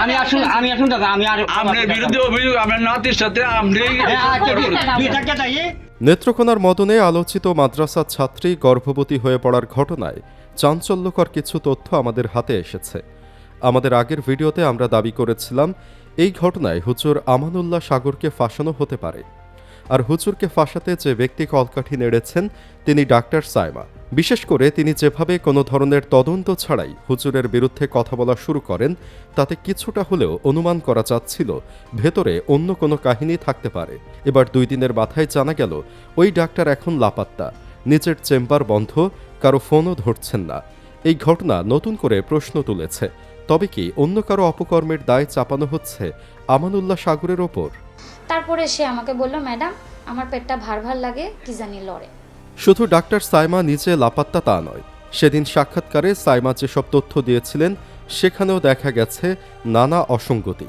আমি আসুন দাদা আমি আর আপনার বিরুদ্ধে অভিযোগ আপনার নাতির সাথে আপনি নেত্রকোনার মদনে আলোচিত মাদ্রাসা ছাত্রী গর্ভবতী হয়ে পড়ার ঘটনায় চাঞ্চল্যকর কিছু তথ্য আমাদের হাতে এসেছে। আমাদের আগের ভিডিওতে আমরা দাবি করেছিলাম এই ঘটনায় হুজুর আমানুল্লাহ সাগরকে ফাঁসানো হতে পারে। আর হুজুরকে ফাঁসাতে যে ব্যক্তি কলকাঠি নেড়েছেন তিনি ডাক্তার সাইমা। বিশেষ করে তিনি যেভাবে কোনো ধরনের তদন্ত ছাড়াই হুজুরের বিরুদ্ধে কথা বলা শুরু করেন তাতে কিছুটা হলেও অনুমান করা যাচ্ছিল ভেতরে অন্য কোনো কাহিনী থাকতে পারে। এবার 2 দিনের মাথায় জানা গেল ওই ডাক্তার এখন লাপাত্তা, নিজের চেম্বার বন্ধ, কারো ফোনও ধরছেন না। এই ঘটনা নতুন করে প্রশ্ন তুলেছে, তবে কি অন্য কারো অপকর্মের দায় চাপানো হচ্ছে আমানুল্লাহ সাগরের ওপর? তারপরে সে আমাকে বলল, ম্যাডাম আমার পেটটা ভার ভার লাগে, কি জানি লড়ে। শুধু ডাক্তার সাইমা নিজে লাপাত্তা তা নয়, সেদিন সাক্ষাৎকারে সাইমা যেসব তথ্য দিয়েছিলেন সেখানেও দেখা গেছে নানা অসঙ্গতি।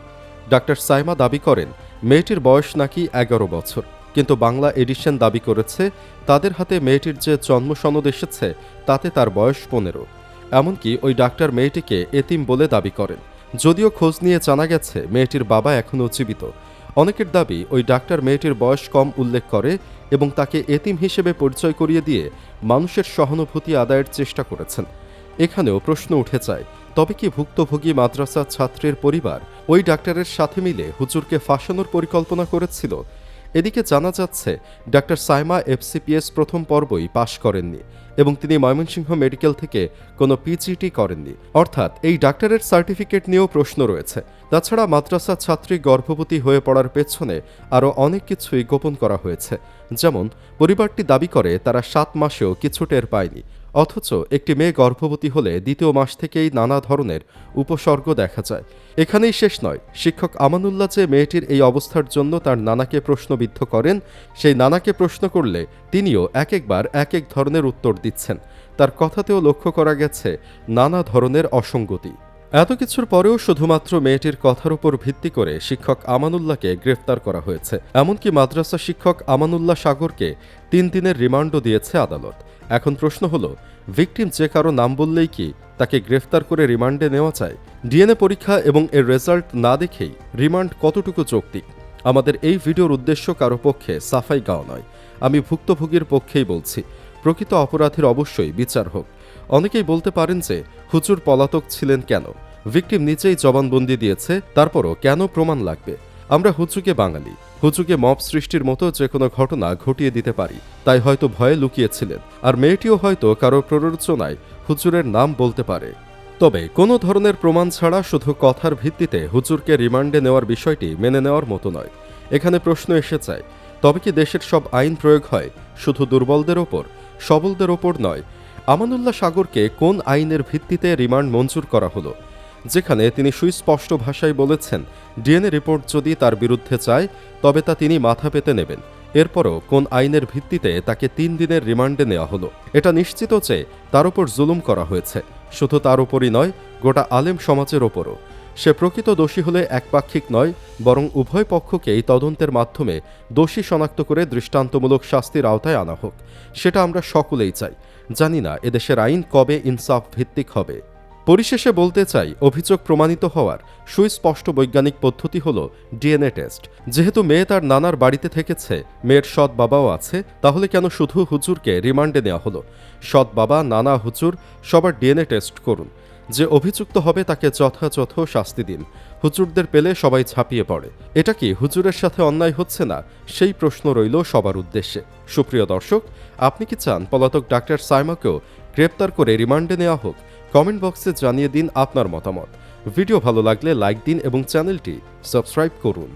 ডাক্তার সাইমা দাবি করেন মেয়েটির বয়স নাকি 11 বছর, কিন্তু বাংলা এডিশন দাবি করেছে তাদের হাতে মেয়েটির যে জন্ম সনদ এসেছে তাতে তার বয়স 15। এমনকি ওই ডাক্তার মেয়েটিকে এতিম বলে দাবি করেন, যদিও খোঁজ নিয়ে জানা গেছে মেয়েটির বাবা এখনও জীবিত। অনেকের দাবি ওই ডাক্তার মেয়েটির বয়স কম উল্লেখ করে এবং তাকে এতিম হিসেবে পরিচয় করিয়ে দিয়ে মানুষের সহানুভূতি আদায়ের চেষ্টা করেছেন। এখানেও প্রশ্ন উঠে যায়, তবে কি ভুক্তভোগী মাদ্রাসা ছাত্রের পরিবার ওই ডাক্তারের সাথে মিলে হুজুরকে ফাঁসানোর পরিকল্পনা করেছিল? এদিকে জানা যাচ্ছে ডাক্তার সাইমা FCPS প্রথম পর্বই পাশ করেননি এবং তিনি ময়মনসিংহ মেডিকেল থেকে কোনো PGT করেননি, অর্থাৎ এই ডাক্তারের সার্টিফিকেট নিয়েও প্রশ্ন রয়েছে। তাছাড়া মাদ্রাসা ছাত্রী গর্ভবতী হয়ে পড়ার পেছনে আরও অনেক কিছুই গোপন করা হয়েছে। যেমন পরিবারটি দাবি করে তারা 7 মাসেও কিছু টের পায়নি, অথচ একটি মেয়ে গর্ভবতী হলে 2য় মাস থেকেই নানা ধরনের উপসর্গ দেখা যায়। এখানেই শেষ নয়, শিক্ষক আমানুল্লাহ যে মেয়েটির এই অবস্থার জন্য তার নানাকে প্রশ্নবিদ্ধ করেন, সেই নানাকে প্রশ্ন করলে তিনিও এক একবার এক এক ধরনের উত্তর দিচ্ছেন। তার কথাতেও লক্ষ্য করা গেছে নানা ধরনের অসঙ্গতি। এত কিছুর পরেও শুধুমাত্র মেয়েটির কথার উপর ভিত্তি করে শিক্ষক আমানুল্লাহকে গ্রেফতার করা হয়েছে। এমনকি মাদ্রাসা শিক্ষক আমানুল্লাহ সাগরকে 3 দিনের রিমান্ডও দিয়েছে আদালত। এখন প্রশ্ন হলো, ভিকটিম যে কারো নাম বললেই কি তাকে গ্রেফতার করে রিমান্ডে নেওয়া যায়? DNA পরীক্ষা এবং এর রেজাল্ট না দেখেই রিমান্ড কতটুকু যৌক্তিক? আমাদের এই ভিডিওর উদ্দেশ্য কারো পক্ষে সাফাই গাওয়া নয়, আমি ভুক্তভোগীর পক্ষেই বলছি। প্রকৃত অপরাধীর অবশ্যই বিচার হোক। অনেকেই বলতে পারেন যে হুজুর পলাতক ছিলেন কেন? ভিকটিম নিজেই জবানবন্দি দিয়েছে, তারপরও কেন প্রমাণ লাগবে? আমরা হুজুগে বাঙালি, হুজুগে মব সৃষ্টির মতো যে কোনো ঘটনা ঘটিয়ে দিতে পারি, তাই হয়তো ভয়ে লুকিয়েছিলেন। আর মেয়েটিও হয়তো কারো প্ররোচনায় হুজুরের নাম বলতে পারে। তবে কোনো ধরনের প্রমাণ ছাড়া শুধু কথার ভিত্তিতে হুজুরকে রিমান্ডে নেওয়ার বিষয়টি মেনে নেওয়ার মতো নয়। এখানে প্রশ্ন এসে যায়, তবে কি দেশের সব আইন প্রয়োগ হয় শুধু দুর্বলদের ওপর, সবলদের ওপর নয়? আমানুল্লাহ সাগরকে কোন আইনের ভিত্তিতে রিমান্ড মঞ্জুর করা হলো, যেখানে তিনি সুস্পষ্ট ভাষায় বলেছেন DNA রিপোর্ট যদি তার বিরুদ্ধে চায় তবে তা তিনি মাথা পেতে নেবেন? এরপরও কোন আইনের ভিত্তিতে তাকে 3 দিনের রিমান্ডে নেওয়া হলো? এটা নিশ্চিত যে তার উপর জুলুম করা হয়েছে। শুধু তার উপরই নয়, গোটা আলেম সমাজের ওপরও। সে প্রকৃত দোষী হলে একপাক্ষিক নয়, বরং উভয় পক্ষকেই তদন্তের মাধ্যমে দোষী শনাক্ত করে দৃষ্টান্তমূলক শাস্তির আওতায় আনা হোক। সেটা আমরা সকলেই চাই। জানি না এদেশের আইন কবে ইনসাফ ভিত্তিক হবে। পরিশেষে বলতে চাই, অভিযোগ প্রমাণিত হওয়ার সুস্পষ্ট বৈজ্ঞানিক পদ্ধতি হল DNA টেস্ট। যেহেতু মেয়ে তার নানার বাড়িতে থেকেছে, মেয়ের সৎ বাবাও আছে, তাহলে কেন শুধু হুজুরকে রিমান্ডে নেওয়া হলো? সৎ বাবা, নানা, হুজুর সবার DNA টেস্ট করুন। যে অভিযুক্ত হবে তাকে যথাযথ শাস্তি দিন। হুজুরদের পেলে সবাই ঝাঁপিয়ে পড়ে। এটা কি হুজুরের সাথে অন্যায় হচ্ছে না? সেই প্রশ্ন রইল সবার উদ্দেশ্যে। সুপ্রিয় দর্শক, আপনি কি চান পলাতক ডাক্তার সাইমাকেও গ্রেপ্তার করে রিমান্ডে নেওয়া হোক? কমেন্ট বক্সে জানিয়ে দিন আপনার মতামত। ভিডিও ভালো লাগলে লাইক দিন এবং চ্যানেলটি সাবস্ক্রাইব করুন।